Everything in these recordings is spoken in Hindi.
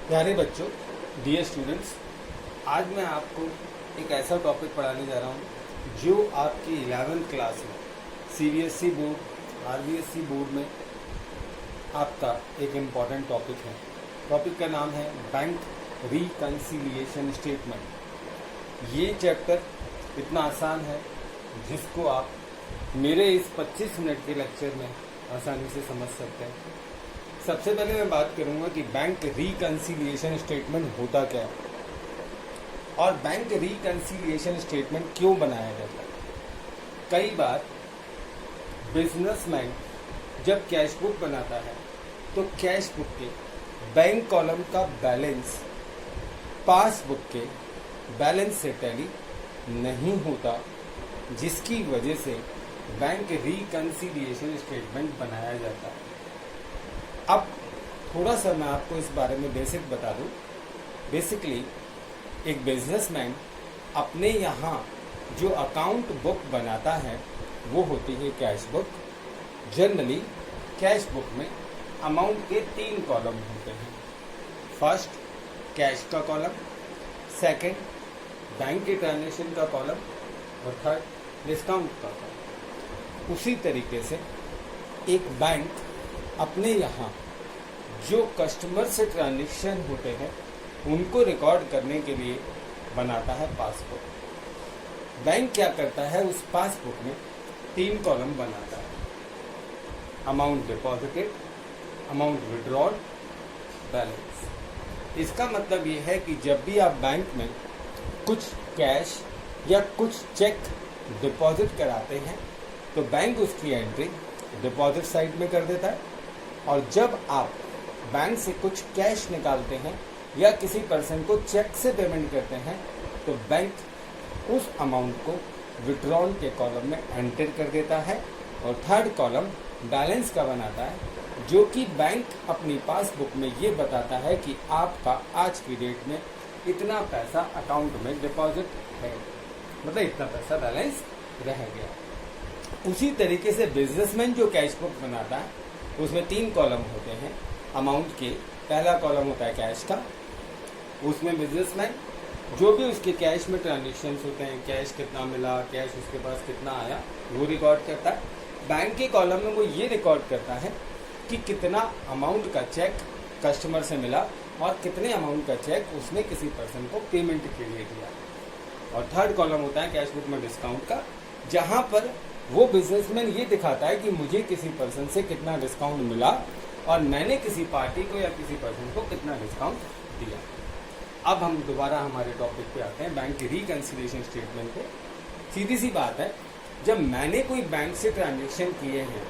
प्यारे बच्चों, डियर स्टूडेंट्स, आज मैं आपको एक ऐसा टॉपिक पढ़ाने जा रहा हूँ जो आपकी 11th क्लास में सीबीएसई बोर्ड, आरबीएसई बोर्ड में आपका एक इम्पॉर्टेंट टॉपिक है। टॉपिक का नाम है बैंक रिकन्सिलिएशन स्टेटमेंट। ये चैप्टर इतना आसान है जिसको आप मेरे इस 25 मिनट के लेक्चर में आसानी से समझ सकते हैं। सबसे पहले मैं बात करूंगा कि बैंक रिकन्सिलिएशन स्टेटमेंट होता क्या है और बैंक रिकन्सिलिएशन स्टेटमेंट क्यों बनाया जाता है। कई बार बिजनेसमैन जब कैश बुक बनाता है तो कैश बुक के बैंक कॉलम का बैलेंस पासबुक के बैलेंस से टैली नहीं होता, जिसकी वजह से बैंक रिकन्सिलिएशन स्टेटमेंट बनाया जाता है। अब थोड़ा सा मैं आपको इस बारे में बेसिक बता दूं। बेसिकली एक बिजनेसमैन अपने यहाँ जो अकाउंट बुक बनाता है वो होती है cash book. Generally cash book में अमाउंट के 3 कॉलम होते हैं। फर्स्ट कैश का कॉलम, सेकंड बैंक के ट्रांजेक्शन का कॉलम और थर्ड डिस्काउंट का कॉलम। उसी तरीके से एक बैंक अपने यहाँ जो कस्टमर से ट्रांजेक्शन होते हैं उनको रिकॉर्ड करने के लिए बनाता है पासबुक। बैंक क्या करता है, उस पासबुक में 3 कॉलम बनाता है। Amount deposited, amount withdrawal, balance. इसका मतलब ये है कि जब भी आप बैंक में कुछ कैश या कुछ चेक डिपॉजिट कराते हैं तो बैंक उसकी एंट्री डिपॉजिट साइड में कर देता है, और जब आप बैंक से कुछ कैश निकालते हैं या किसी पर्सन को चेक से पेमेंट करते हैं तो बैंक उस अमाउंट को विड्रॉल के कॉलम में एंटर कर देता है। और थर्ड कॉलम बैलेंस का बनाता है, जो कि बैंक अपनी पासबुक में ये बताता है कि आपका आज की डेट में इतना पैसा अकाउंट में डिपॉजिट है, मतलब इतना पैसा बैलेंस रह गया। उसी तरीके से बिजनेसमैन जो कैश बुक बनाता है उसमें 3 कॉलम होते हैं अमाउंट के। पहला कॉलम होता है कैश का, उसमें बिजनेसमैन जो भी उसके कैश में ट्रांजेक्शन्स होते हैं, कैश कितना मिला, कैश उसके पास कितना आया, वो रिकॉर्ड करता है। बैंक के कॉलम में वो ये रिकॉर्ड करता है कि कितना अमाउंट का चेक कस्टमर से मिला और कितने अमाउंट का चेक उसने किसी पर्सन को पेमेंट के लिए दिया। और थर्ड कॉलम होता है कैश बुक में डिस्काउंट का, जहाँ पर वो बिजनेसमैन ये दिखाता है कि मुझे किसी पर्सन से कितना डिस्काउंट मिला और मैंने किसी पार्टी को या किसी पर्सन को कितना डिस्काउंट दिया। अब हम दोबारा हमारे टॉपिक पे आते हैं, बैंक की रिकन्सिलिएशन स्टेटमेंट पे। सीधी सी बात है, जब मैंने कोई बैंक से ट्रांजेक्शन किए हैं,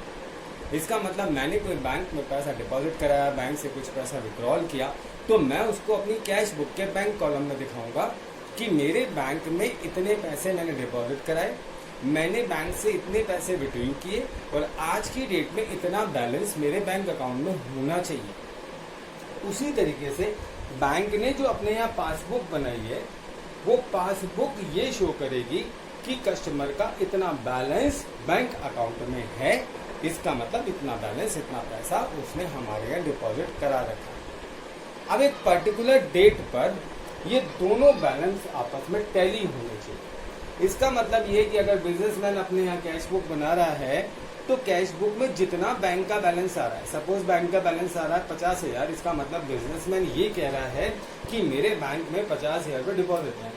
इसका मतलब मैंने कोई बैंक में पैसा डिपॉजिट कराया, बैंक से कुछ पैसा विड्रॉल किया, तो मैं उसको अपनी कैश बुक के बैंक कॉलम में दिखाऊंगा कि मेरे बैंक में इतने पैसे मैंने डिपॉजिट कराए, मैंने बैंक से इतने पैसे विड्रॉ किए और आज की डेट में इतना बैलेंस मेरे बैंक अकाउंट में होना चाहिए। उसी तरीके से बैंक ने जो अपने यहाँ पासबुक बनाई है वो पासबुक ये शो करेगी कि कस्टमर का इतना बैलेंस बैंक अकाउंट में है, इसका मतलब इतना बैलेंस, इतना पैसा उसने हमारे यहाँ डिपॉजिट करा रखा। अब एक पर्टिकुलर डेट पर ये दोनों बैलेंस आपस में टैली होने चाहिए। इसका मतलब ये कि अगर बिजनेसमैन अपने यहाँ कैश बुक बना रहा है तो कैश बुक में जितना बैंक का बैलेंस आ रहा है, सपोज बैंक का बैलेंस आ रहा है 50,000, इसका मतलब बिजनेसमैन ये कह रहा है कि मेरे बैंक में 50,000 रुपये डिपॉजिट है।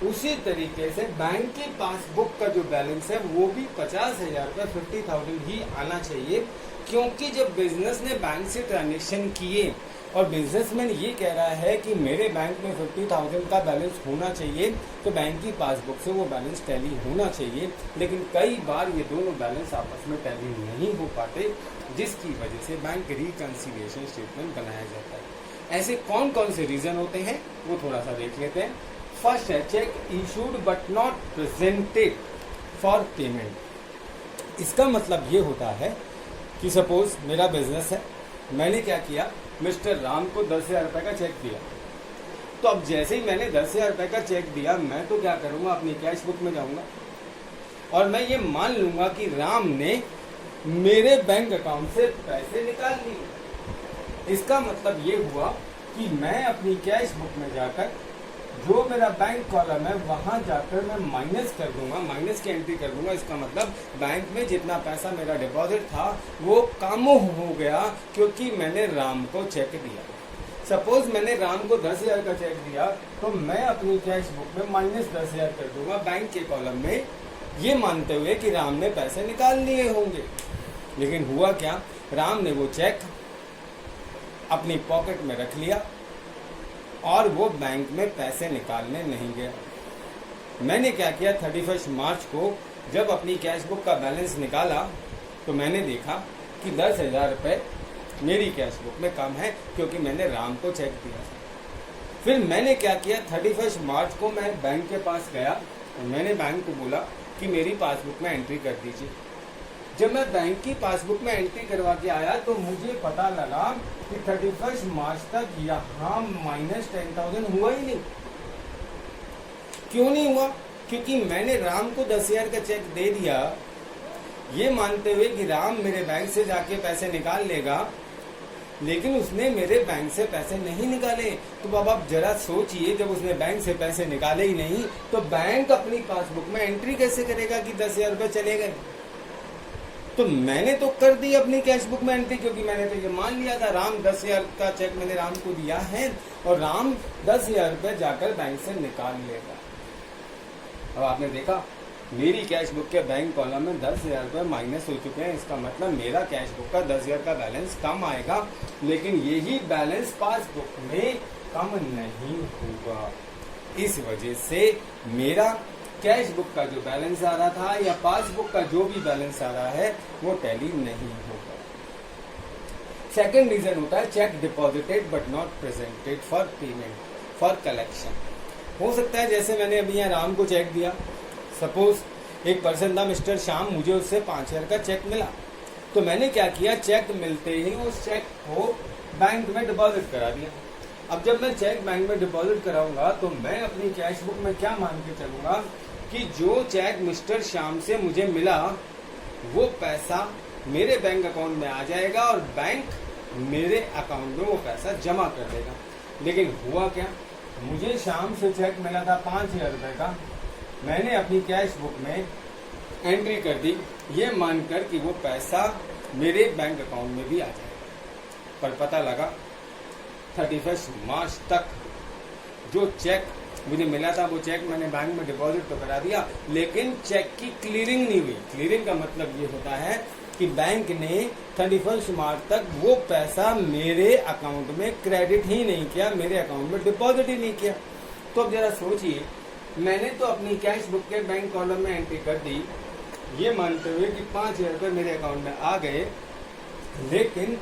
उसी तरीके से बैंक की पासबुक का जो बैलेंस है वो भी 50,000 रुपये, 50,000 ही आना चाहिए, क्योंकि जब बिजनेस ने बैंक से ट्रांजेक्शन किए और बिजनेसमैन ये कह रहा है कि मेरे बैंक में 50,000 का बैलेंस होना चाहिए, तो बैंक की पासबुक से वो बैलेंस टैली होना चाहिए। लेकिन कई बार ये दोनों बैलेंस आपस में टैली नहीं हो पाते, जिसकी वजह से बैंक रिकन्सिलिएशन स्टेटमेंट बनाया जाता है। ऐसे कौन कौन से रीजन होते हैं वो थोड़ा सा देख लेते हैं। फर्स्ट है cheque issued but not presented for payment. इसका मतलब ये होता है कि सपोज मेरा बिजनेस है, मैंने क्या किया, मिस्टर राम को 10,000 रुपये का चेक दिया। तो अब जैसे ही मैंने 10,000 रुपये का चेक दिया, मैं तो क्या करूँगा, अपनी कैश बुक में जाऊँगा और मैं ये मान लूँगा कि राम ने मेरे बैंक अकाउंट से पैसे निकाल लिए। इसका मतलब ये हुआ कि मैं अपनी कैश बुक में जाकर जो मेरा बैंक कॉलम है वहां जाकर मैं माइनस कर दूंगा, माइनस की एंट्री कर दूंगा। इसका मतलब बैंक में जितना पैसा मेरा डिपॉजिट था वो कम हो गया क्योंकि मैंने राम को चेक दिया। सपोज मैंने राम को 10,000 का चेक दिया तो मैं अपनी कैश बुक में -10,000 कर दूंगा बैंक के कॉलम में, ये मानते हुए कि राम ने पैसे निकाल लिए होंगे। लेकिन हुआ क्या, राम ने वो चेक अपनी पॉकेट में रख लिया और वो बैंक में पैसे निकालने नहीं गया। मैंने क्या किया, 31 मार्च को जब अपनी कैश बुक का बैलेंस निकाला तो मैंने देखा कि 10,000 रुपये मेरी कैश बुक में कम है क्योंकि मैंने राम को चेक दिया था। फिर मैंने क्या किया, 31 मार्च को मैं बैंक के पास गया और मैंने बैंक को बोला कि मेरी पासबुक में एंट्री कर दीजिए। जब मैं बैंक की पासबुक में एंट्री करवा के आया तो मुझे पता लगा कि 31 मार्च तक यहाँ -10,000 हुआ ही नहीं। क्यों नहीं हुआ? क्योंकि मैंने राम को 10,000 का चेक दे दिया ये मानते हुए कि राम मेरे बैंक से जाके पैसे निकाल लेगा, लेकिन उसने मेरे बैंक से पैसे नहीं निकाले। तो बाबा आप जरा सोचिए, जब उसने बैंक से पैसे निकाले ही नहीं तो बैंक अपनी पासबुक में एंट्री कैसे करेगा कि 10,000 रुपये चले गए? तो मैंने तो कर दी अपनी कैश बुक में एंट्री क्योंकि मैंने तो ये मान लिया था राम 10,000 का चेक मैंने राम को दिया है और राम 10,000 रुपये जाकर बैंक से निकाल लेगा। अब आपने देखा मेरी कैश बुक के बैंक कॉलम में 10,000 रुपये माइनस हो चुके हैं। इसका मतलब मेरा कैश बुक का 10,000 का बैलेंस कम आएगा, लेकिन यही बैलेंस पासबुक में कम नहीं होगा। इस वजह से मेरा कैश बुक का जो बैलेंस आ रहा था या पासबुक का जो भी बैलेंस आ रहा है वो टैली नहीं होगा। सेकंड रीजन होता है check deposited but not presented for payment for collection. हो सकता है जैसे मैंने अभी यहाँ राम को चेक दिया, सपोज एक पर्सन था मिस्टर श्याम, मुझे उससे 5,000 का चेक मिला तो मैंने क्या किया, चेक मिलते ही उस चेक को बैंक में डिपॉजिट करा दिया। अब जब मैं चेक बैंक में डिपॉजिट कराऊंगा तो मैं अपनी कैश बुक में क्या मान के चलूंगा कि जो चेक मिस्टर श्याम से मुझे मिला वो पैसा मेरे बैंक अकाउंट में आ जाएगा और बैंक मेरे अकाउंट में वो पैसा जमा कर देगा। लेकिन हुआ क्या, मुझे श्याम से चेक मिला था 5,000 रुपये का, मैंने अपनी कैश बुक में एंट्री कर दी ये मानकर कि वो पैसा मेरे बैंक अकाउंट में भी आ जाएगा। पर पता लगा 31 मार्च तक जो चेक मुझे मिला था वो चेक मैंने बैंक में डिपॉजिट तो करा दिया, लेकिन चेक की क्लियरिंग नहीं हुई। क्लियरिंग का मतलब ये होता है कि बैंक ने 31 मार्च तक वो पैसा मेरे अकाउंट में क्रेडिट ही नहीं किया, मेरे अकाउंट में डिपॉजिट ही नहीं किया। तो अब जरा सोचिए, मैंने तो अपनी कैश बुक के बैंक कॉलम में एंट्री कर दी ये मानते हुए कि 5,000 रुपये मेरे अकाउंट में आ गए, लेकिन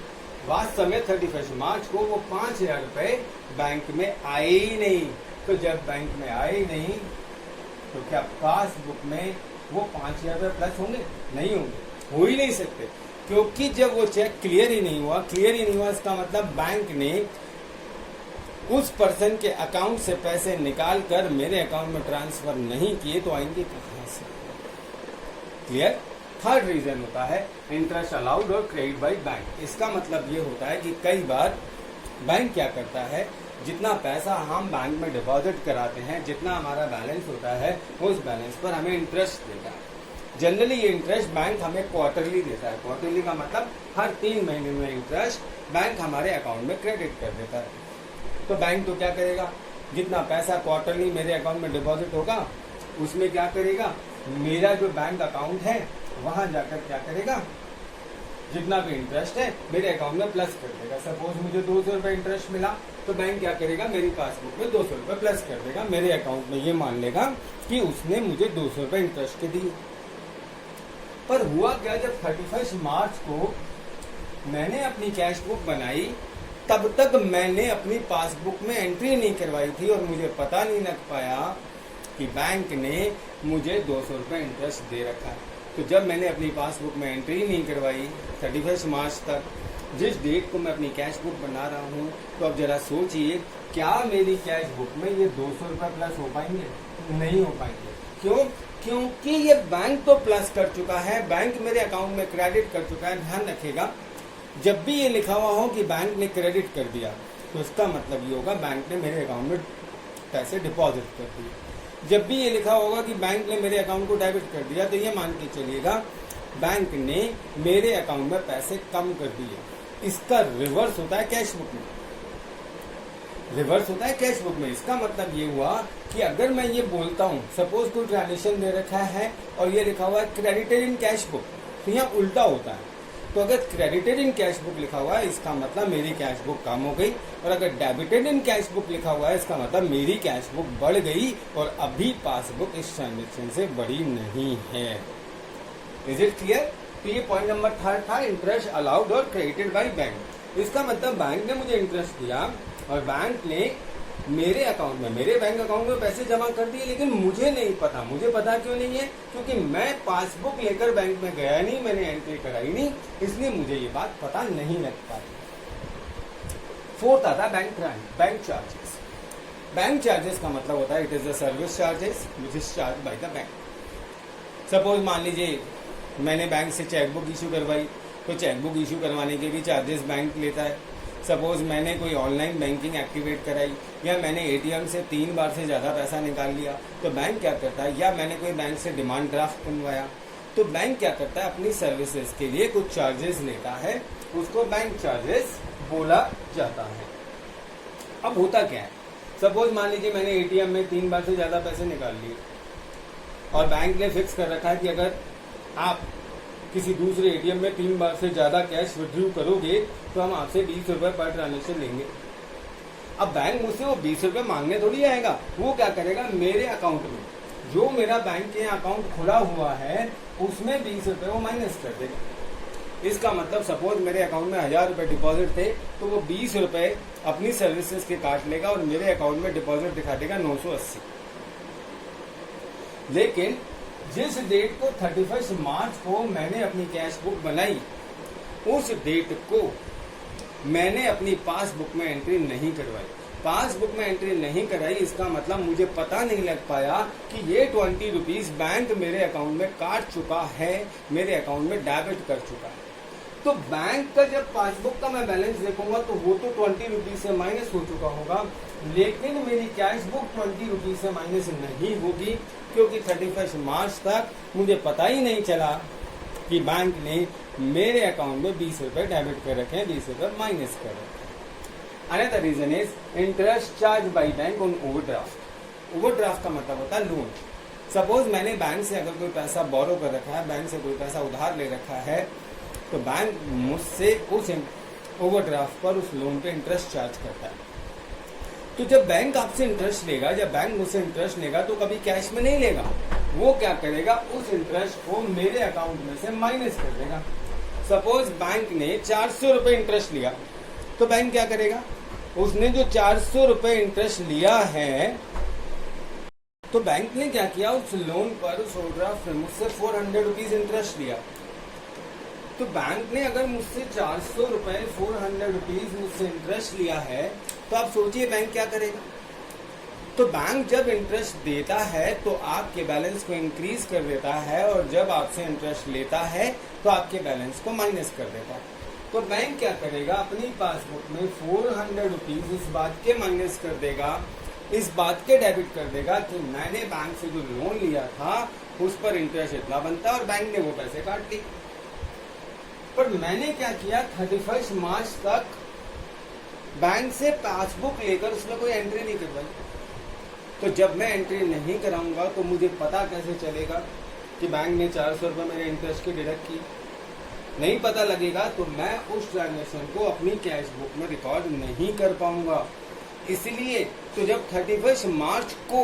वास्तव में 31 मार्च को वो 5,000 रुपये बैंक में आए ही नहीं। तो जब बैंक में आए ही नहीं तो क्या पासबुक में वो 5,000 रुपये प्लस होंगे? नहीं होंगे, हो ही नहीं सकते, क्योंकि जब वो चेक क्लियर ही नहीं हुआ इसका मतलब बैंक ने उस पर्सन के अकाउंट से पैसे निकाल कर मेरे अकाउंट में ट्रांसफर नहीं किए तो आएंगे कहां से? क्लियर? थर्ड रीजन होता है इंटरेस्ट अलाउड और क्रेडिट बाय बैंक। इसका मतलब ये होता है कि कई बार बैंक क्या करता है, जितना पैसा हम बैंक में डिपॉजिट कराते हैं, जितना हमारा बैलेंस होता है उस बैलेंस पर हमें इंटरेस्ट देता है। जनरली ये इंटरेस्ट बैंक हमें क्वार्टरली देता है। क्वार्टरली का मतलब हर 3 महीने में इंटरेस्ट बैंक हमारे अकाउंट में क्रेडिट कर देता है। तो बैंक तो क्या करेगा, जितना पैसा क्वार्टरली मेरे अकाउंट में डिपॉजिट होगा उसमें क्या करेगा, मेरा जो बैंक अकाउंट है वहां जाकर क्या करेगा, जितना भी इंटरेस्ट है मेरे अकाउंट में प्लस कर देगा। सपोज मुझे 200 रुपये इंटरेस्ट मिला तो बैंक क्या करेगा, मेरी पासबुक में 200 रुपये प्लस कर देगा, मेरे अकाउंट में ये मान लेगा कि उसने मुझे 200 रुपये इंटरेस्ट के दिए। पर हुआ क्या, जब 31 मार्च को मैंने अपनी कैश बुक बनाई तब तक मैंने अपनी पासबुक में एंट्री नहीं करवाई थी और मुझे पता नहीं लग पाया कि बैंक ने मुझे 200 रुपये इंटरेस्ट दे रखा है। तो जब मैंने अपनी पासबुक में एंट्री नहीं करवाई 31 मार्च तक, जिस डेट को मैं अपनी कैश बुक बना रहा हूँ, तो अब जरा सोचिए क्या मेरी कैश बुक में ये 200 रुपये प्लस हो पाएंगे? नहीं हो पाएंगे। क्यों? क्योंकि ये बैंक तो प्लस कर चुका है, बैंक मेरे अकाउंट में क्रेडिट कर चुका है। ध्यान रखिएगा, जब भी ये लिखा हुआ हो कि बैंक ने क्रेडिट कर दिया तो इसका मतलब ये होगा बैंक ने मेरे अकाउंट में पैसे डिपॉजिट कर दिए। जब भी ये लिखा होगा कि बैंक ने मेरे अकाउंट को डेबिट कर दिया, तो ये मान के चलिएगा बैंक ने मेरे अकाउंट में पैसे कम कर दिए। इसका रिवर्स होता है कैश बुक में, रिवर्स होता है कैश बुक में। इसका मतलब ये हुआ कि अगर मैं ये बोलता हूँ, सपोज कोई ट्रांजेक्शन दे रखा है और ये लिखा हुआ है क्रेडिटेड इन कैश बुक, तो यहाँ उल्टा होता है। तो अगर क्रेडिटेड इन कैश बुक लिखा हुआ है, इसका मतलब मेरी कैश बुक कम हो गई, और अगर डेबिटेड इन कैश बुक लिखा हुआ है, इसका मतलब मेरी कैश बुक बढ़ गई और अभी पासबुक इस ट्रांजेक्शन से बड़ी नहीं है। Is it clear? तो ये पॉइंट नंबर 3 था, इंटरेस्ट अलाउड और क्रेडिटेड बाय बैंक। इसका मतलब बैंक ने मुझे इंटरेस्ट दिया और बैंक ने मेरे अकाउंट में, मेरे बैंक अकाउंट में पैसे जमा कर दिए, लेकिन मुझे नहीं पता। मुझे पता क्यों नहीं है? क्योंकि मैं पासबुक लेकर बैंक में गया नहीं, मैंने एंट्री कराई नहीं, इसलिए मुझे ये बात पता नहीं लग पाई। 4th आता बैंक चार्जेस। बैंक चार्जेस का मतलब होता है it is the service charges which is charge by the bank. Suppose मान लीजिए मैंने बैंक से चेकबुक इशू करवाई, तो चेकबुक इशू करवाने के भी चार्जेस बैंक लेता है। सपोज मैंने कोई ऑनलाइन बैंकिंग एक्टिवेट कराई, या मैंने एटीएम से 3 बार से ज़्यादा पैसा निकाल लिया, तो बैंक क्या करता है, या मैंने कोई बैंक से डिमांड ड्राफ्ट बनवाया, तो बैंक क्या करता है, अपनी सर्विसेज के लिए कुछ चार्जेस लेता है, उसको बैंक चार्जेस बोला जाता है। अब होता क्या है, सपोज मान लीजिए मैंने एटीएम में 3 बार से ज़्यादा पैसे निकाल लिए और बैंक ने फिक्स कर रखा है कि अगर आप किसी दूसरे एटीएम में 3 बार से ज्यादा कैश विड्रॉ करोगे तो हम आपसे 20 रुपए पर ट्रांजेक्शन लेंगे। अब बैंक मुझसे वो 20 रुपए मांगने थोड़ी आएगा, वो क्या करेगा, मेरे अकाउंट में जो मेरा बैंक के अकाउंट खुला हुआ है उसमें 20 रुपए वो माइनस कर देगा। इसका मतलब सपोज मेरे अकाउंट में 1000 रुपए डिपॉजिट थे, तो वो 20 रुपए अपनी सर्विसेज के काट लेगा और मेरे अकाउंट में डिपॉजिट दिखा देगा 980। लेकिन जिस डेट को 31 मार्च को मैंने अपनी कैश बुक बनाई, उस डेट को मैंने अपनी पासबुक में एंट्री नहीं करवाई। पासबुक में एंट्री नहीं कराई, इसका मतलब मुझे पता नहीं लग पाया कि ये 20 रुपीज बैंक मेरे अकाउंट में काट चुका है, मेरे अकाउंट में डेबिट कर चुका है। तो बैंक का जब पासबुक का मैं बैलेंस देखूंगा तो वो तो 20 रुपीज से माइनस हो चुका होगा, लेकिन मेरी कैश बुक 20 रुपीज से माइनस नहीं होगी, क्योंकि 31 मार्च तक मुझे पता ही नहीं चला कि बैंक ने मेरे अकाउंट में 20 रुपए डेबिट कर रखे हैं, 20 रुपए माइनस कर रखे हैं। Another reason is interest charge by bank on overdraft. Overdraft का मतलब होता है लोन। सपोज मैंने बैंक से अगर कोई पैसा बोरो कर रखा है, बैंक से कोई पैसा उधार ले रखा है, तो बैंक मुझसे उस ओवरड्राफ्ट पर, उस लोन पे इंटरेस्ट चार्ज करता है। तो जब बैंक आपसे इंटरेस्ट लेगा, जब बैंक मुझसे इंटरेस्ट लेगा, तो कभी कैश में नहीं लेगा, वो क्या करेगा, उस इंटरेस्ट को मेरे अकाउंट में से माइनस कर देगा। सपोज बैंक ने 400 रुपए इंटरेस्ट लिया, तो बैंक क्या करेगा, उसने जो 400 रुपए इंटरेस्ट लिया है, तो बैंक ने क्या किया, उस लोन पर, उस ओवरड्राफ्ट में मुझसे 400 रुपीज इंटरेस्ट लिया। तो बैंक ने अगर मुझसे 400 रुपए 400 रुपीज मुझसे इंटरेस्ट लिया है, तो आप सोचिए बैंक क्या करेगा। तो बैंक जब इंटरेस्ट देता है तो आपके बैलेंस को इंक्रीज कर देता है, और जब आपसे इंटरेस्ट लेता है तो आपके बैलेंस को माइनस कर देता है। तो बैंक क्या करेगा, अपनी पासबुक में 400 रुपीज इस बात के माइनस कर देगा, इस बात के डेबिट कर देगा कि मैंने बैंक से जो लोन लिया था उस पर इंटरेस्ट इतना बनता है और बैंक ने वो पैसे काट लिए। पर मैंने क्या किया, 31 मार्च तक बैंक से पासबुक लेकर उसमें कोई एंट्री नहीं करवाई। तो जब मैं एंट्री नहीं कराऊंगा तो मुझे पता कैसे चलेगा कि बैंक ने 400 रुपये मेरे इंटरेस्ट की डिडक्ट की? नहीं पता लगेगा तो मैं उस ट्रांजेक्शन को अपनी कैश बुक में रिकॉर्ड नहीं कर पाऊंगा। इसलिए तो जब 31 मार्च को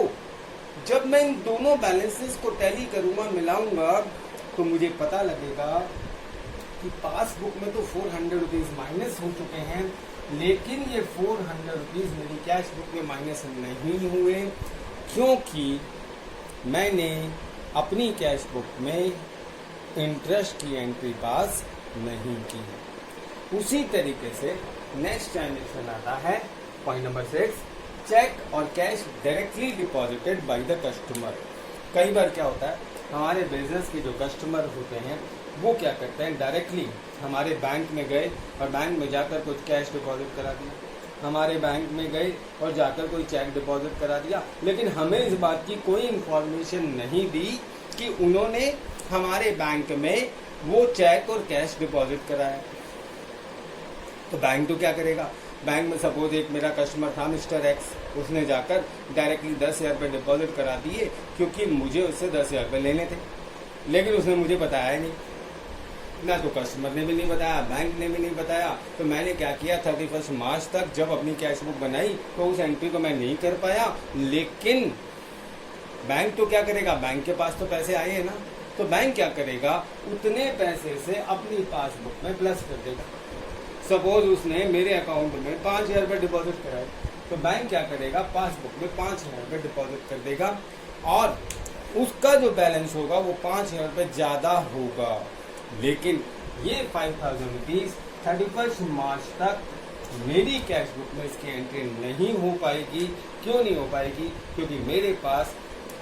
जब मैं इन दोनों बैलेंसेस को टैली करूंगा, मिलाऊंगा, तो मुझे पता लगेगा कि पासबुक में तो 400 रुपीज माइनस हो चुके हैं, लेकिन ये 400 रुपीज मेरी कैश बुक में माइनस नहीं हुए, क्योंकि मैंने अपनी कैश बुक में इंटरेस्ट की एंट्री पास नहीं की है। उसी तरीके से नेक्स्ट ट्रांजेक्शन आता है पॉइंट नंबर 6, चेक और cash directly deposited by the customer. कई बार क्या होता है, हमारे बिजनेस के जो कस्टमर होते हैं वो क्या करते हैं, डायरेक्टली हमारे बैंक में गए और बैंक में जाकर कुछ कैश डिपॉजिट करा दिया। हमारे बैंक में गए और जाकर कोई चेक डिपॉजिट करा दिया, लेकिन हमें इस बात की कोई इंफॉर्मेशन नहीं दी कि उन्होंने हमारे बैंक में वो चेक और कैश डिपॉजिट कराया। तो बैंक तो क्या करेगा, बैंक में सपोज एक मेरा कस्टमर था मिस्टर एक्स, उसने जाकर डायरेक्टली 10,000 रुपये डिपॉजिट करा दिए क्योंकि मुझे उससे 10,000 रुपये लेने थे, लेकिन उसने मुझे बताया नहीं, ना तो कस्टमर ने भी नहीं बताया, बैंक ने भी नहीं बताया। तो मैंने क्या किया, 31 मार्च तक जब अपनी कैश बुक बनाई तो उस एंट्री को मैं नहीं कर पाया, लेकिन बैंक तो क्या करेगा, बैंक के पास तो पैसे आए हैं ना, तो बैंक क्या करेगा, उतने पैसे से अपनी पासबुक में प्लस कर देगा। सपोज उसने मेरे अकाउंट में 5,000 रुपये डिपॉजिट कराए, तो बैंक क्या करेगा, पासबुक में 5,000 रुपये डिपॉजिट कर देगा और उसका जो बैलेंस होगा वो 5,000 रुपये ज़्यादा होगा। लेकिन ये 5,000 रुपीज़ 31 मार्च तक मेरी कैश बुक में इसकी एंट्री नहीं हो पाएगी। क्यों नहीं हो पाएगी, क्योंकि मेरे पास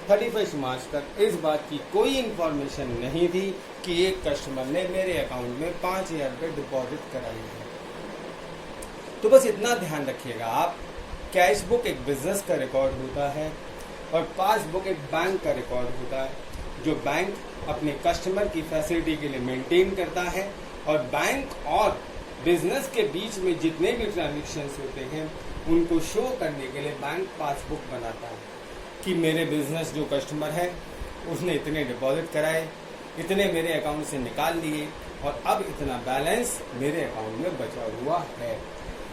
31 मार्च तक इस बात की कोई इन्फॉर्मेशन नहीं थी कि एक कस्टमर ने मेरे अकाउंट में 5,000 रुपये डिपॉजिट कराई है। तो बस इतना ध्यान रखिएगा आप, कैश बुक एक बिजनेस का रिकॉर्ड होता है और पासबुक एक बैंक का रिकॉर्ड होता है, जो बैंक अपने कस्टमर की फैसिलिटी के लिए मेंटेन करता है। और बैंक और बिजनेस के बीच में जितने भी ट्रांजेक्शन्स होते हैं उनको शो करने के लिए बैंक पासबुक बनाता है कि मेरे बिजनेस जो कस्टमर है उसने इतने डिपॉजिट कराए, इतने मेरे अकाउंट से निकाल लिए और अब इतना बैलेंस मेरे अकाउंट में बचा हुआ है।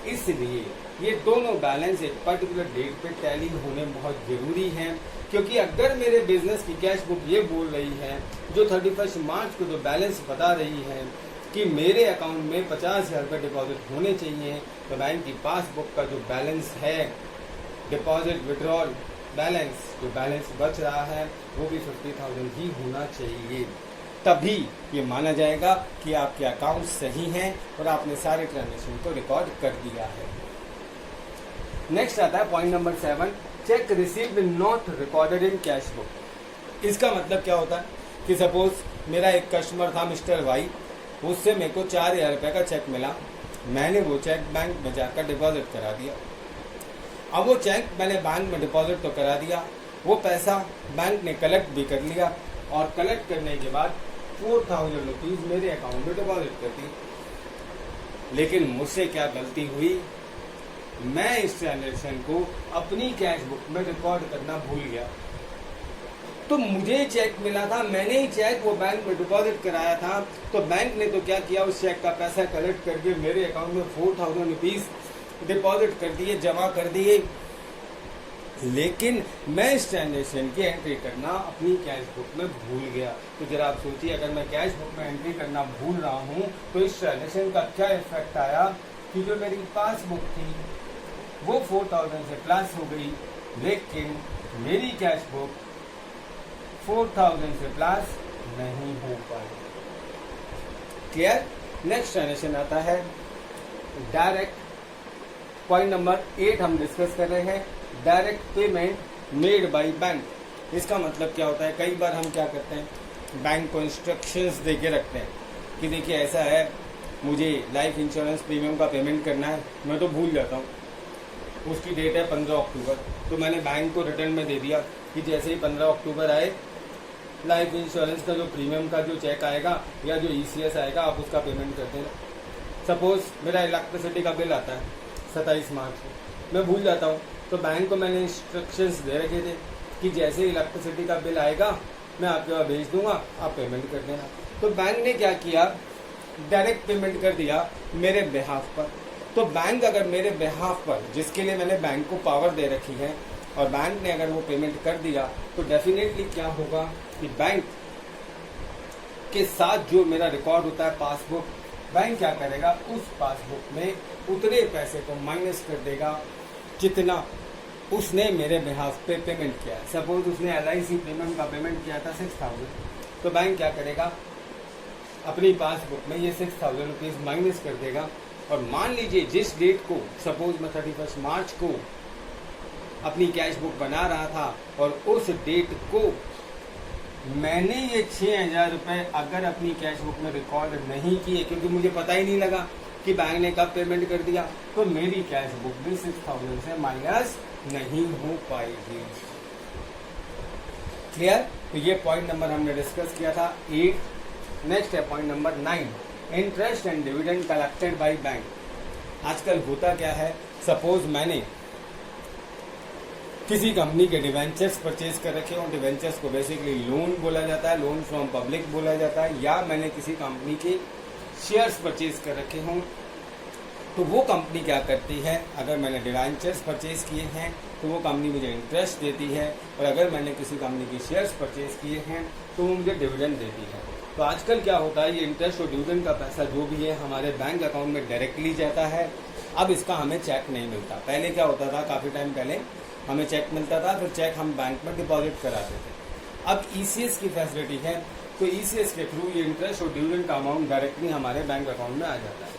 इसलिए ये दोनों बैलेंस एक पर्टिकुलर डेट पे टैली होने बहुत ज़रूरी है, क्योंकि अगर मेरे बिजनेस की कैश बुक ये बोल रही है, जो 31 मार्च को जो बैलेंस बता रही है कि मेरे अकाउंट में 50,000 रुपये डिपॉजिट होने चाहिए, तो बैंक की पासबुक का जो बैलेंस है, डिपॉजिट विड्रॉल बैलेंस, जो बैलेंस बच रहा है वो भी 50,000 ही होना चाहिए। तभी ये माना जाएगा कि आपके अकाउंट सही हैं और आपने सारे ट्रांजेक्शन को रिकॉर्ड कर दिया है। नेक्स्ट आता है point number 7, check received not recorded in cash book. इसका मतलब क्या होता है कि सपोज मेरा एक कस्टमर था मिस्टर वाई, उससे मेरे को 4,000 रुपये का चेक मिला, मैंने वो चेक बैंक में जाकर डिपॉजिट करा दिया। अब वो चेक मैंने बैंक में डिपॉजिट तो करा दिया, वो पैसा बैंक ने कलेक्ट भी कर लिया और कलेक्ट करने के बाद 4,000 रुपीज़ मेरे अकाउंट में डिपॉजिट कर दी। लेकिन मुझसे क्या गलती हुई, मैं इस ट्रांजेक्शन को अपनी कैश बुक में रिकॉर्ड करना भूल गया। तो मुझे चेक मिला था, मैंने ही चेक वो बैंक में डिपॉजिट कराया था, तो बैंक ने तो क्या किया, उस चेक का पैसा कलेक्ट करके मेरे अकाउंट में 4,000 रुपीज़ डिपॉजिट कर दिए, जमा कर दिए। लेकिन मैं इस ट्रांजेक्शन की एंट्री करना अपनी कैश बुक में भूल गया। तो जरा आप सोचिए, अगर मैं कैश बुक में एंट्री करना भूल रहा हूँ तो इस ट्रांजेक्शन का क्या इफेक्ट आया कि जो मेरी पासबुक थी वो 4,000 से प्लस हो गई, लेकिन मेरी कैश बुक 4,000 से प्लस नहीं हो पाई। क्लियर? नेक्स्ट ट्रांजेक्शन आता है डायरेक्ट। पॉइंट नंबर 8 हम डिस्कस कर रहे हैं, direct payment made by bank. इसका मतलब क्या होता है, कई बार हम क्या करते हैं, बैंक को इंस्ट्रक्शंस दे के रखते हैं कि देखिए ऐसा है, मुझे लाइफ इंश्योरेंस प्रीमियम का पेमेंट करना है, मैं तो भूल जाता हूँ, उसकी डेट है 15 अक्टूबर, तो मैंने बैंक को रिटर्न में दे दिया कि जैसे ही 15 अक्टूबर आए, लाइफ इंश्योरेंस का जो प्रीमियम का जो चेक आएगा या जो ECS आएगा आप उसका पेमेंट कर देना। सपोज मेरा इलेक्ट्रिसिटी का बिल आता है 27 मार्च को, मैं भूल जाता हूँ, तो बैंक को मैंने इंस्ट्रक्शंस दे रखे थे कि जैसे ही इलेक्ट्रिसिटी का बिल आएगा मैं आपके पास भेज दूंगा, आप पेमेंट कर देना। तो बैंक ने क्या किया, डायरेक्ट पेमेंट कर दिया मेरे बिहाफ पर। तो बैंक अगर मेरे बिहाफ पर, जिसके लिए मैंने बैंक को पावर दे रखी है, और बैंक ने अगर वो पेमेंट कर दिया, तो डेफिनेटली क्या होगा कि बैंक के साथ जो मेरा रिकॉर्ड होता है पासबुक, बैंक क्या करेगा, उस पासबुक में उतने पैसे को माइनस कर देगा जितना उसने मेरे बिहाफ पे पेमेंट किया है। सपोज उसने LIC प्रीमियम का पेमेंट किया था 6,000, तो बैंक क्या करेगा, अपनी पासबुक में ये 6,000 रुपीज़ माइनस कर देगा। और मान लीजिए जिस डेट को, सपोज मैं 31 मार्च को अपनी कैश बुक बना रहा था और उस डेट को मैंने ये 6,000 रुपये अगर अपनी कैश बुक में रिकॉर्ड नहीं किए, क्योंकि मुझे पता ही नहीं लगा कि बैंक ने कब पेमेंट कर दिया, तो मेरी कैश बुक भी 6000 से माइनस नहीं हो पाएगी। क्लियर? तो ये पॉइंट नंबर हमने डिस्कस किया था 8। नेक्स्ट है point number 9, interest and dividend collected by bank. आजकल होता क्या है, सपोज मैंने किसी कंपनी के डिवेंचर्स परचेज कर रखे हों, डिवेंचर्स को बेसिकली लोन बोला जाता है, लोन फ्रॉम पब्लिक बोला जाता है, या मैंने किसी कंपनी के शेयर्स परचेज कर रखे हों, तो वो कंपनी क्या करती है, अगर मैंने डिवेंचर्स परचेज किए हैं तो वो कंपनी मुझे इंटरेस्ट देती है, और अगर मैंने किसी कंपनी के शेयर्स परचेज किए हैं तो वो मुझे डिविडेंड देती है। तो आजकल क्या होता है, ये इंटरेस्ट और डिविडेंड का पैसा जो भी है हमारे बैंक अकाउंट में डायरेक्टली जाता है। अब इसका हमें चेक नहीं मिलता। पहले क्या होता था, काफ़ी टाइम पहले हमें चेक मिलता था, फिर चेक हम बैंक में डिपॉजिट कराते थे। अब ईसीएस की फैसिलिटी है, तो ईसीएस के थ्रू ये इंटरेस्ट और डिविडेंड का अमाउंट डायरेक्टली हमारे बैंक अकाउंट में आ जाता है।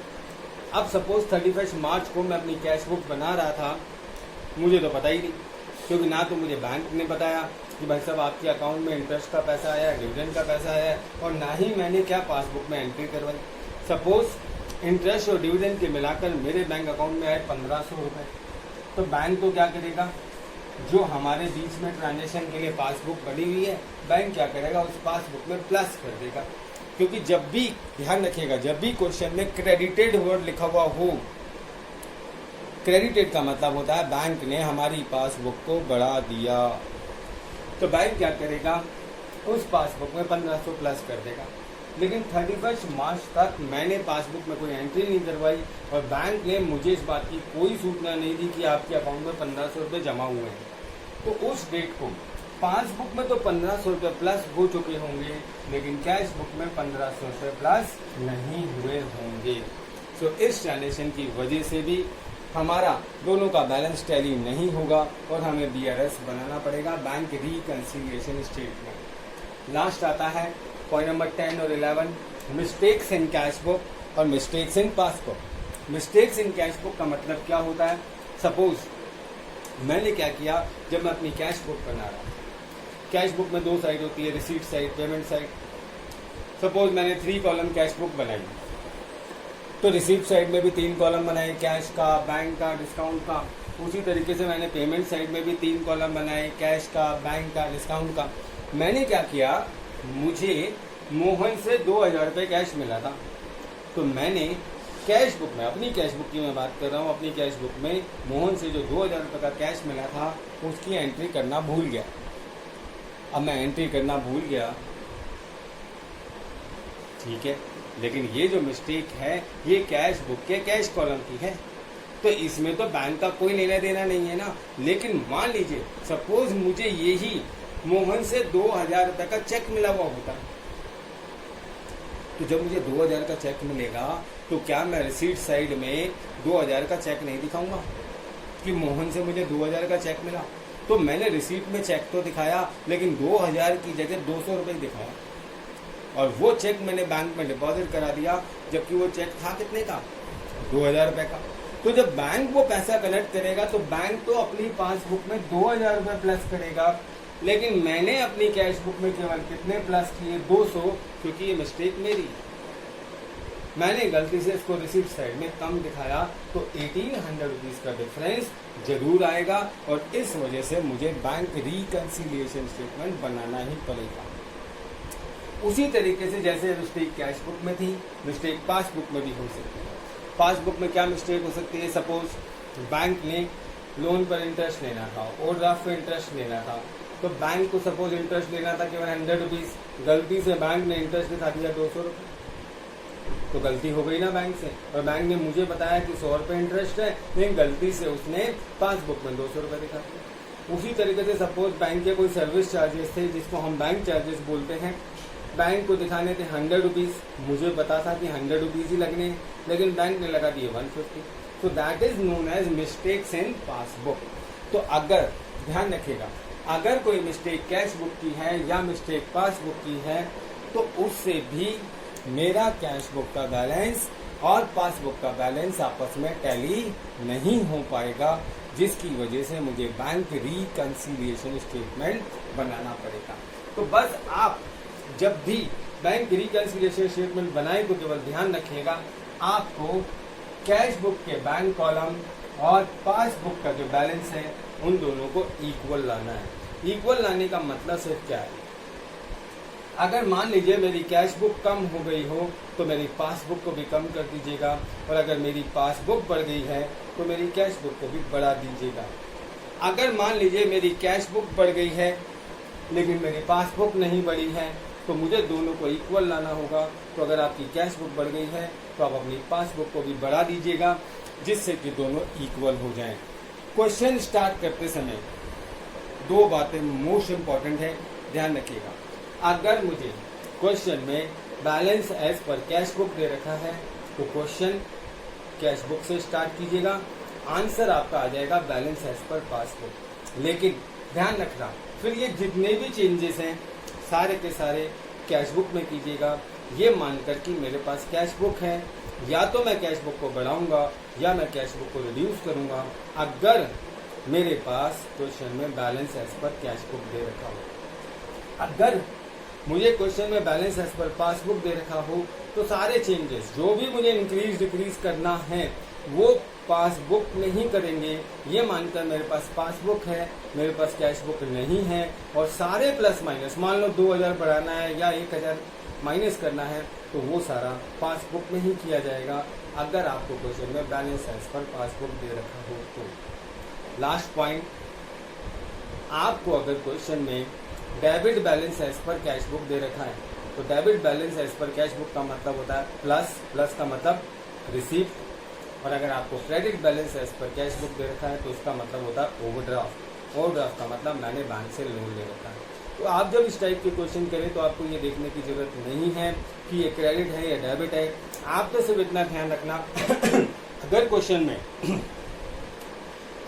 अब सपोज 31 मार्च को मैं अपनी कैश बुक बना रहा था, मुझे तो पता ही नहीं, क्योंकि ना तो मुझे बैंक ने बताया कि भाई साहब आपके अकाउंट में इंटरेस्ट का पैसा आया, डिविडेंड का पैसा आया, और ना ही मैंने क्या पासबुक में एंट्री करवाई। सपोज इंटरेस्ट और डिविडेंड के मिलाकर मेरे बैंक अकाउंट में आए 1500 रुपये, तो बैंक तो क्या करेगा, जो हमारे बीच में ट्रांजेक्शन के लिए पासबुक बनी हुई है, बैंक क्या करेगा, उस पासबुक में प्लस कर देगा। क्योंकि जब भी, ध्यान रखिएगा, जब भी क्वेश्चन में क्रेडिटेड वर्ड लिखा हुआ हो, क्रेडिटेड का मतलब होता है बैंक ने हमारी पासबुक को बढ़ा दिया, तो बैंक क्या करेगा, उस पासबुक में 1500 प्लस कर देगा। लेकिन 31 मार्च तक मैंने पासबुक में कोई एंट्री नहीं करवाई, और बैंक ने मुझे इस बात की कोई सूचना नहीं दी कि आपके अकाउंट में 1500 रुपये जमा हुए हैं, तो उस डेट को पासबुक में तो 1500 रुपये प्लस हो चुके होंगे, लेकिन कैश बुक में 1500 रुपये प्लस नहीं हुए होंगे। तो इस ट्रांजेक्शन की वजह से भी हमारा दोनों का बैलेंस टैली नहीं होगा, और हमें बीआरएस बनाना पड़ेगा, बैंक रिकंसिलिएशन स्टेटमेंट। लास्ट आता है पॉइंट नंबर 10 और 11, मिस्टेक्स इन कैश बुक और mistakes in passbook. Mistakes in cash book का मतलब क्या होता है, सपोज मैंने क्या किया, जब मैं अपनी कैश बुक बना रहा, कैश बुक में 2 साइड होती है, receipt side, payment side. Suppose मैंने 3 कॉलम कैश बुक बनाई, तो रिसीट साइड में भी 3 कॉलम बनाए, कैश का, बैंक का, डिस्काउंट का। उसी तरीके से मैंने पेमेंट साइड में भी 3 कॉलम बनाए, कैश का, बैंक का, डिस्काउंट का। मैंने क्या किया, मुझे मोहन से 2000 रुपये कैश मिला था, तो मैंने कैश बुक में, अपनी कैश बुक की मैं बात कर रहा हूँ, अपनी कैश बुक में मोहन से जो 2000 रुपये का कैश मिला था उसकी एंट्री करना भूल गया। अब मैं एंट्री करना भूल गया, ठीक है, लेकिन ये जो मिस्टेक है ये कैश बुक के कैश कॉलम की है, तो इसमें तो बैंक का कोई लेना देना नहीं है ना। लेकिन मान लीजिए सपोज मुझे यही मोहन से 2000 रुपये का चेक मिला हुआ होता, तो जब मुझे 2000 का चेक मिलेगा तो क्या मैं रिसीट साइड में 2000 का चेक नहीं दिखाऊंगा कि मोहन से मुझे 2000 का चेक मिला? तो मैंने रिसीट में चेक तो दिखाया, लेकिन 2000 की जगह 200 रुपये दिखाया, और वो चेक मैंने बैंक में डिपॉजिट करा दिया, जबकि वो चेक था कितने का, 2000 रुपये का। तो जब बैंक वो पैसा कलेक्ट करेगा तो बैंक तो अपनी पासबुक में 2000 रुपये प्लस करेगा, लेकिन मैंने अपनी कैश बुक में केवल कितने प्लस किए, 200, क्योंकि ये मिस्टेक मेरी है। मैंने गलती से इसको रिसीट साइड में कम दिखाया, तो 1800 रुपीज़ का डिफरेंस जरूर आएगा, और इस वजह से मुझे बैंक रिकंसिलिएशन स्टेटमेंट बनाना ही पड़ेगा। उसी तरीके से जैसे मिस्टेक कैश बुक में थी, मिस्टेक पासबुक में भी हो सकती है। पासबुक में क्या मिस्टेक हो सकती है, सपोज बैंक ने लोन पर इंटरेस्ट लेना था, ओवरड्राफ्ट पर इंटरेस्ट लेना था, तो बैंक को सपोज इंटरेस्ट लेना था केवल 100 रुपीज़, गलती से बैंक ने इंटरेस्ट दिखा दिया 200 रुपये, तो गलती हो गई ना बैंक से। और बैंक ने मुझे बताया कि 100 रुपये इंटरेस्ट है, लेकिन गलती से उसने पासबुक में 200 रुपये दिखा दिया। उसी तरीके से सपोज बैंक के कोई सर्विस चार्जेस थे, जिसको हम बैंक चार्जेस बोलते हैं, बैंक को दिखाने थे 100 रुपीज़, मुझे पता था कि 100 रुपीज़ ही लगने, लेकिन बैंक ने लगा दिए 150। तो that is known as mistakes in passbook. तो अगर ध्यान रखिएगा, अगर कोई मिस्टेक कैश बुक की है या मिस्टेक पासबुक की है, तो उससे भी मेरा कैश बुक का बैलेंस और पासबुक का बैलेंस आपस में टैली नहीं हो पाएगा, जिसकी वजह से मुझे बैंक रिकंसिलिएशन स्टेटमेंट बनाना पड़ेगा। तो बस आप जब भी बैंक रिकंसिलिएशन स्टेटमेंट बनाएं तो केवल ध्यान रखिएगा, आपको कैश बुक के बैंक कॉलम और पासबुक का जो बैलेंस है उन दोनों को इक्वल लाना है। इक्वल लाने का मतलब सिर्फ क्या है, अगर मान लीजिए मेरी कैश बुक कम हो गई हो तो मेरी पासबुक को भी कम कर दीजिएगा, और अगर मेरी पासबुक बढ़ गई है तो मेरी कैश बुक को भी बढ़ा दीजिएगा। अगर मान लीजिए मेरी कैश बुक बढ़ गई है लेकिन मेरी पासबुक नहीं बढ़ी है तो मुझे दोनों को इक्वल लाना होगा। तो अगर आपकी कैश बुक बढ़ गई है तो आप अपनी पासबुक को भी बढ़ा दीजिएगा, जिससे कि दोनों इक्वल हो जाएं। क्वेश्चन स्टार्ट करते समय दो बातें मोस्ट इम्पॉर्टेंट है, ध्यान रखिएगा। अगर मुझे क्वेश्चन में balance as per cash book दे रखा है तो क्वेश्चन कैश बुक से स्टार्ट कीजिएगा, आंसर आपका आ जाएगा बैलेंस एज पर पासबुक। लेकिन ध्यान रखना, फिर ये जितने भी चेंजेस हैं सारे के सारे कैश बुक में कीजिएगा, ये मानकर कि मेरे पास कैश बुक है, या तो मैं कैश बुक को बढ़ाऊंगा या मैं कैश बुक को रिड्यूस करूंगा अगर मेरे पास क्वेश्चन में balance as per cash book दे रखा हो। अगर मुझे क्वेश्चन में बैलेंस एज पर पासबुक दे रखा हो तो सारे चेंजेस जो भी मुझे इंक्रीज डिक्रीज करना है वो पासबुक में ही करेंगे। ये मानकर मेरे पास पासबुक है, मेरे पास कैश बुक नहीं है, और सारे प्लस माइनस, मान लो 2000 बढ़ाना है या 1000 माइनस करना है तो वो सारा पासबुक में ही किया जाएगा अगर आपको क्वेश्चन में बैलेंस एज पर पासबुक दे रखा हो तो। लास्ट पॉइंट, आपको अगर क्वेश्चन में debit balance as per cash book दे रखा है तो debit balance as per cash book का मतलब होता है प्लस, प्लस का मतलब रिसीप्ट, और अगर आपको credit balance as per cash book दे रखा है तो उसका मतलब होता है ओवरड्राफ्ट। ओवरड्राफ्ट का मतलब मैंने बैंक से लोन ले रखा है। तो आप जब इस टाइप के क्वेश्चन करें तो आपको ये देखने की जरूरत नहीं है कि ये क्रेडिट है या डेबिट है। आप तो सिर्फ इतना ध्यान रखना अगर क्वेश्चन में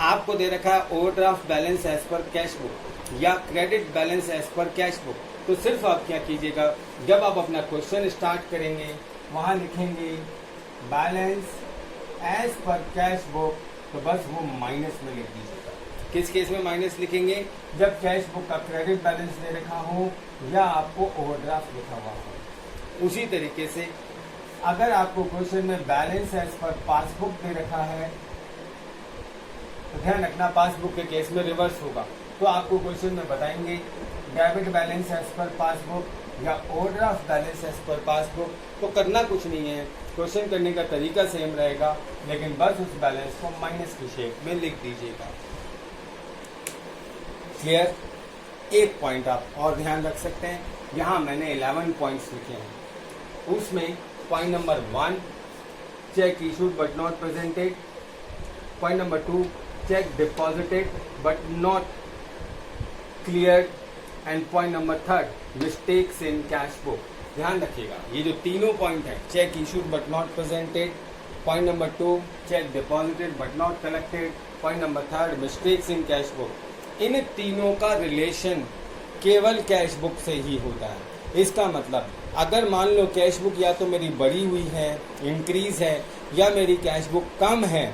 आपको दे रखा है overdraft balance as per cash book या credit balance as per cash book, तो सिर्फ आप क्या कीजिएगा, जब आप अपना क्वेश्चन स्टार्ट करेंगे वहां लिखेंगे balance as per cash book, तो बस वो माइनस में लिख दीजिएगा। किस केस में माइनस लिखेंगे, जब कैश बुक का क्रेडिट बैलेंस दे रखा हो या आपको ओवरड्राफ्ट लिखा हुआ हो। उसी तरीके से अगर आपको क्वेश्चन में बैलेंस एज पर पासबुक दे रखा है तो ध्यान रखना पासबुक के केस में रिवर्स होगा, तो आपको क्वेश्चन में बताएंगे debit balance as per passbook या overdraft balance as per passbook. तो करना कुछ नहीं है, क्वेश्चन करने का तरीका सेम रहेगा, लेकिन बस उस बैलेंस को माइनस की शेप में लिख दीजिएगा। क्लियर? एक पॉइंट आप और ध्यान रख सकते हैं, यहाँ मैंने 11 पॉइंट्स लिखे हैं। उसमें point number 1 cheque issued but not presented, point number 2 cheque deposited but not cleared, and point number 3 mistakes in cash book. ध्यान रखिएगा, ये जो तीनों पॉइंट है, cheque issued but not presented, point number 2 cheque deposited but not collected, point number 3 mistakes in cash book, इन तीनों का रिलेशन केवल कैश बुक से ही होता है। इसका मतलब अगर मान लो कैश बुक या तो मेरी बढ़ी हुई है, इंक्रीज है, या मेरी कैश बुक कम है,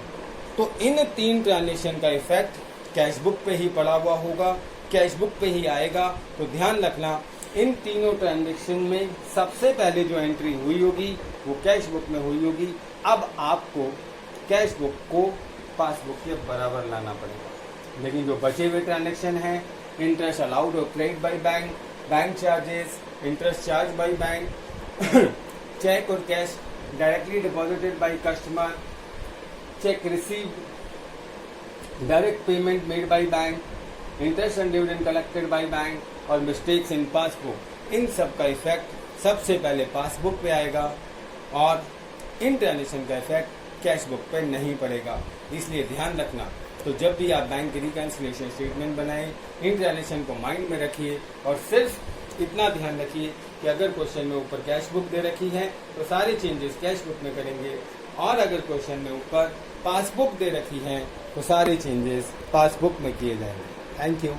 तो इन 3 ट्रांजेक्शन का इफेक्ट कैश बुक पे ही पड़ा हुआ होगा, कैश बुक पे ही आएगा। तो ध्यान रखना, इन तीनों ट्रांजेक्शन में सबसे पहले जो एंट्री हुई होगी वो कैश बुक में हुई होगी। अब आपको कैश बुक को पासबुक के बराबर लाना पड़ेगा, लेकिन जो बचे हुए ट्रांजेक्शन हैं, इंटरेस्ट अलाउड और credit by bank, bank charges, interest charge by bank, cheque और cash directly deposited by customer, cheque received, direct payment made by bank, interest and dividend collected by bank और मिस्टेक्स इन पासबुक, इन सब का इफेक्ट सबसे पहले पासबुक पे आएगा और इन ट्रांजेक्शन का इफेक्ट कैश बुक पे नहीं पड़ेगा। इसलिए ध्यान रखना, तो जब भी आप बैंक की रिकन्सिलिएशन स्टेटमेंट बनाएं, इन ट्रांजेक्शन को माइंड में रखिए और सिर्फ इतना ध्यान रखिए कि अगर क्वेश्चन में ऊपर कैश बुक दे रखी है तो सारे चेंजेस कैश बुक में करेंगे, और अगर क्वेश्चन में ऊपर पासबुक दे रखी है तो सारे चेंजेस पासबुक में किए जाएंगे। Thank you.